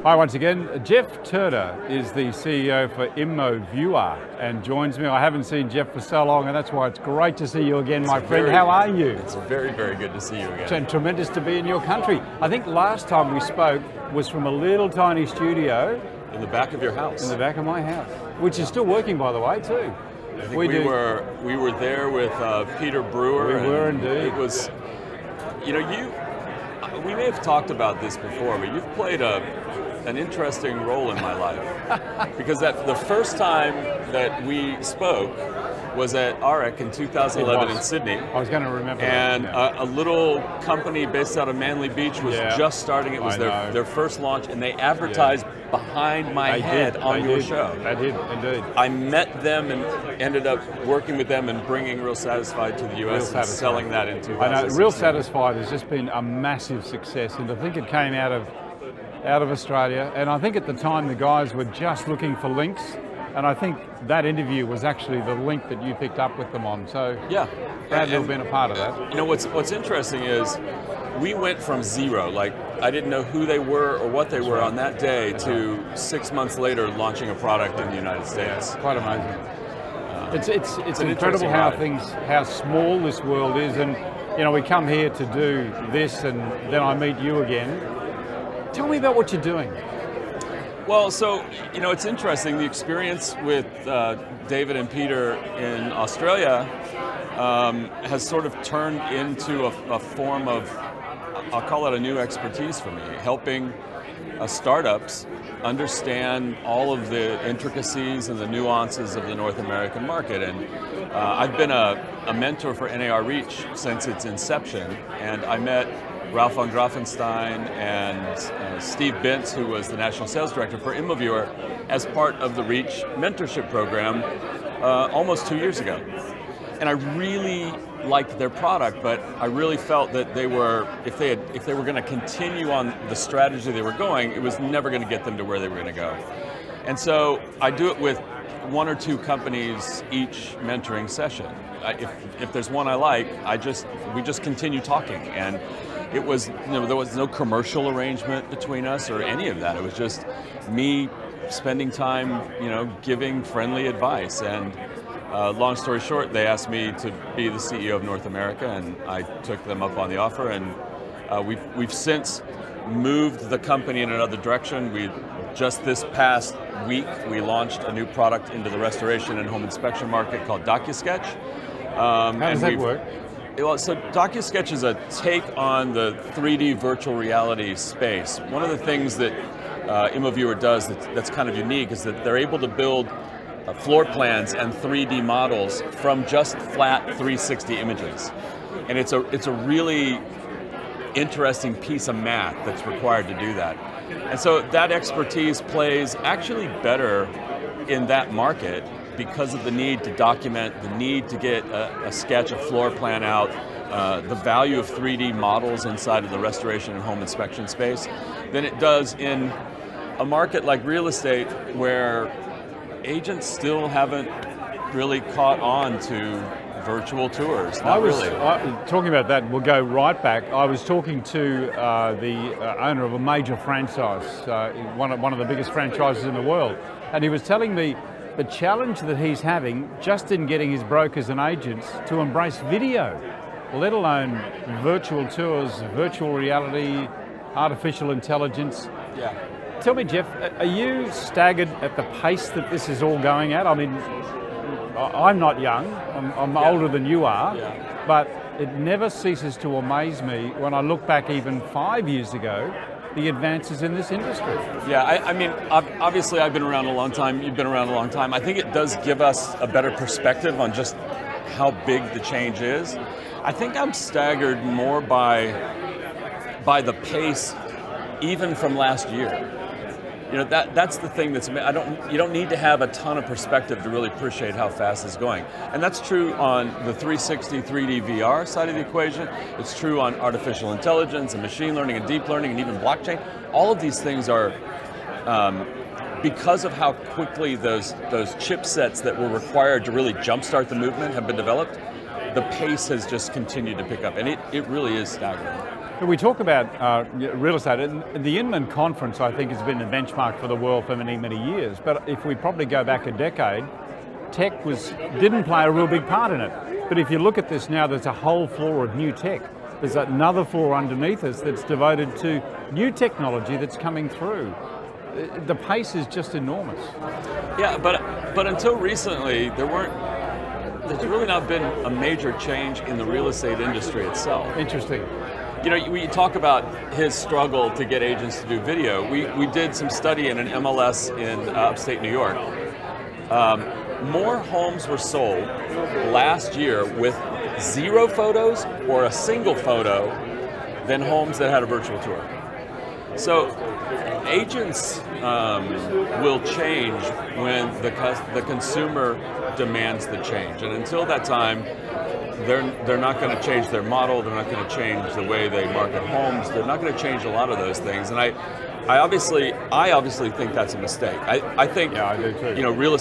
Hi once again. Jeff Turner is the CEO for ImmoViewer and joins me. I haven't seen Jeff for so long, and that's why it's great to see you again, my friend. How are you? It's very, very good to see you again. It's tremendous to be in your country. I think last time we spoke was from a little tiny studio. In the back of your house. In the back of my house, which is still working, by the way, too. I think we were there with Peter Brewer. We were indeed. It was, you know, we may have talked about this before, but you've played an interesting role in my life. Because the first time that we spoke was at AREC in 2011 in Sydney. I was going to remember and that. A little company based out of Manly Beach was just starting. It was their first launch, and they advertised behind my head on your show. They did, indeed. I met them and ended up working with them and bringing Real Satisfied to the US and selling that in 2016. I know, Real Satisfied has just been a massive success, and I think it came out of Australia, and I think at the time the guys were just looking for links, and I think that interview was actually the link that you picked up with them on. So yeah, glad to have been a part of that. You know, what's interesting is we went from zero, like I didn't know who they were or what they were on that day, to 6 months later launching a product in the United States. Yeah, quite amazing. It's incredible how small this world is, and you know, we come here to do this, and then I meet you again. Tell me about what you're doing. Well, so, you know, it's interesting. The experience with David and Peter in Australia has sort of turned into a form of, I'll call it a new expertise for me, helping startups understand all of the intricacies and the nuances of the North American market. And I've been a mentor for NAR Reach since its inception, and I met Ralph von Grafenstein and Steve Bentz, who was the National Sales Director for ImmoViewer, as part of the Reach mentorship program almost 2 years ago. And I really liked their product, but I really felt that they were, if they were going to continue on the strategy they were going, it was never going to get them to where they were going to go. And so I do it with 1 or 2 companies each mentoring session. If there's one I like, we just continue talking. And it was, you know, there was no commercial arrangement between us or any of that. It was just me spending time, you know, giving friendly advice. And long story short, they asked me to be the CEO of North America, and I took them up on the offer. And we've since moved the company in another direction. Just this past week, we launched a new product into the restoration and home inspection market called DocuSketch. How does that work? Well, so DocuSketch is a take on the 3D virtual reality space. One of the things that ImmoViewer does that's kind of unique is that they're able to build floor plans and 3D models from just flat 360 images. And it's a really interesting piece of math that's required to do that. And so that expertise plays actually better in that market because of the need to document, the need to get a sketch, a floor plan out, the value of 3D models inside of the restoration and home inspection space, than it does in a market like real estate where agents still haven't really caught on to virtual tours. Talking about that, we'll go right back. I was talking to the owner of a major franchise, one of the biggest franchises in the world, and he was telling me the challenge that he's having just in getting his brokers and agents to embrace video, let alone virtual tours, virtual reality, artificial intelligence. Yeah. Tell me, Jeff, are you staggered at the pace that this is all going at? I mean, I'm not young, I'm older than you are, but it never ceases to amaze me when I look back even 5 years ago, the advances in this industry. Yeah, I mean, obviously I've been around a long time, you've been around a long time. I think it does give us a better perspective on just how big the change is. I think I'm staggered more by the pace even from last year. You know, that's the thing that's, you don't need to have a ton of perspective to really appreciate how fast it's going. And that's true on the 360 3D VR side of the equation. It's true on artificial intelligence and machine learning and deep learning and even blockchain. All of these things are, because of how quickly those chipsets that were required to really jumpstart the movement have been developed, the pace has just continued to pick up, and it really is staggering. We talk about real estate, and the Inman Conference, I think, has been a benchmark for the world for many, many years. But if we probably go back a decade, tech didn't play a real big part in it. But if you look at this now, there's a whole floor of new tech. There's another floor underneath us that's devoted to new technology that's coming through. The pace is just enormous. Yeah, but until recently, there's really not been a major change in the real estate industry itself. Interesting. You know, we talk about his struggle to get agents to do video. We did some study in an MLS in upstate New York. More homes were sold last year with 0 photos or a single photo than homes that had a virtual tour. So agents will change when the consumer demands the change, and until that time, they're not going to change their model. They're not going to change the way they market homes. They're not going to change a lot of those things. And I obviously think that's a mistake. I think, yeah, I do too. You know, real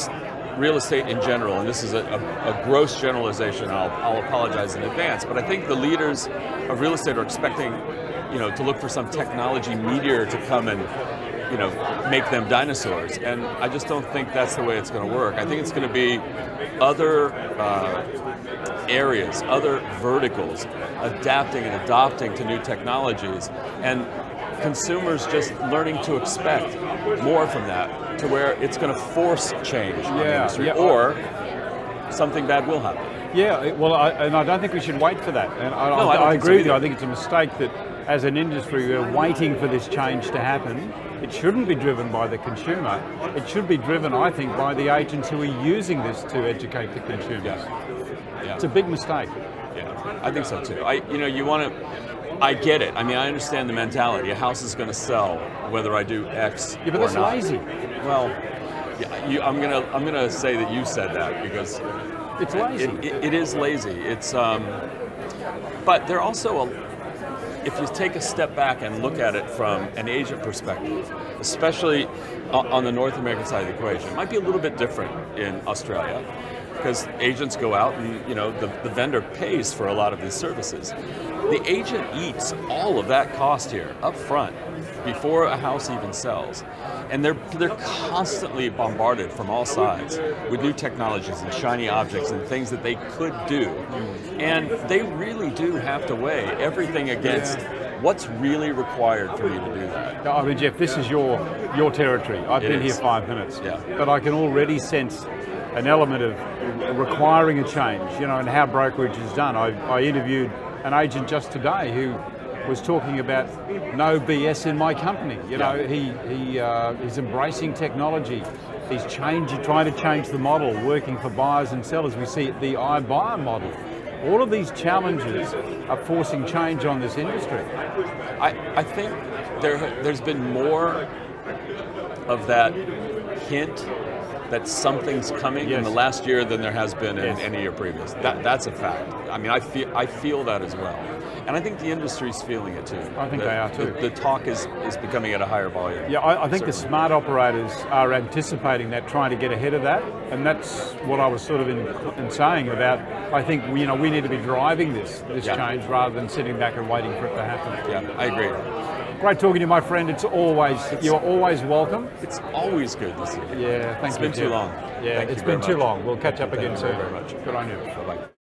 estate in general, and this is a gross generalization. I'll apologize in advance, but I think the leaders of real estate are expecting, you know, to look for some technology meteor to come and, you know, make them dinosaurs. And I just don't think that's the way it's going to work. I think it's going to be other areas, other verticals, adapting and adopting to new technologies, and consumers just learning to expect more from that, to where it's going to force change in the industry, or something bad will happen. Yeah, well, and I don't think we should wait for that. And I agree with you. I think it's a mistake that as an industry we're waiting for this change to happen. It shouldn't be driven by the consumer. It should be driven, I think, by the agents who are using this to educate the consumers. Yeah. It's a big mistake. Yeah, I think so too. I get it. I mean, I understand the mentality. A house is going to sell whether I do X but or that's not. lazy. Well, yeah, I'm gonna say that you said that because it's lazy. It is lazy. It's but there also if you take a step back and look at it from an agent perspective, especially on the North American side of the equation, it might be a little bit different in Australia, because agents go out and, you know, the vendor pays for a lot of these services. The agent eats all of that cost here up front before a house even sells. And they're constantly bombarded from all sides with new technologies and shiny objects and things that they could do. And they really do have to weigh everything against what's really required for you to do that. I mean, Jeff, this is your territory. I've been here 5 minutes, but I can already sense an element of requiring a change, you know, and how brokerage is done. I interviewed an agent just today who was talking about no BS in my company. You know, he's embracing technology. He's trying to change the model, working for buyers and sellers. We see the iBuyer model. All of these challenges are forcing change on this industry. I think there's been more of that hint that something's coming in the last year than there has been in any year previous. That's a fact. I mean, I feel that as well. And I think the industry's feeling it too. I think they are too. The talk is becoming at a higher volume. Yeah, I think the smart operators are anticipating that, trying to get ahead of that, and that's what I was sort of in saying about, I think, you know, we need to be driving this change rather than sitting back and waiting for it to happen. Yeah, I agree. Great talking to you, my friend. You're always welcome. It's always good to see you. Yeah, thanks. It's been too long. Yeah, it's been too long. We'll catch up again soon. Very much. Good on you. Bye-bye.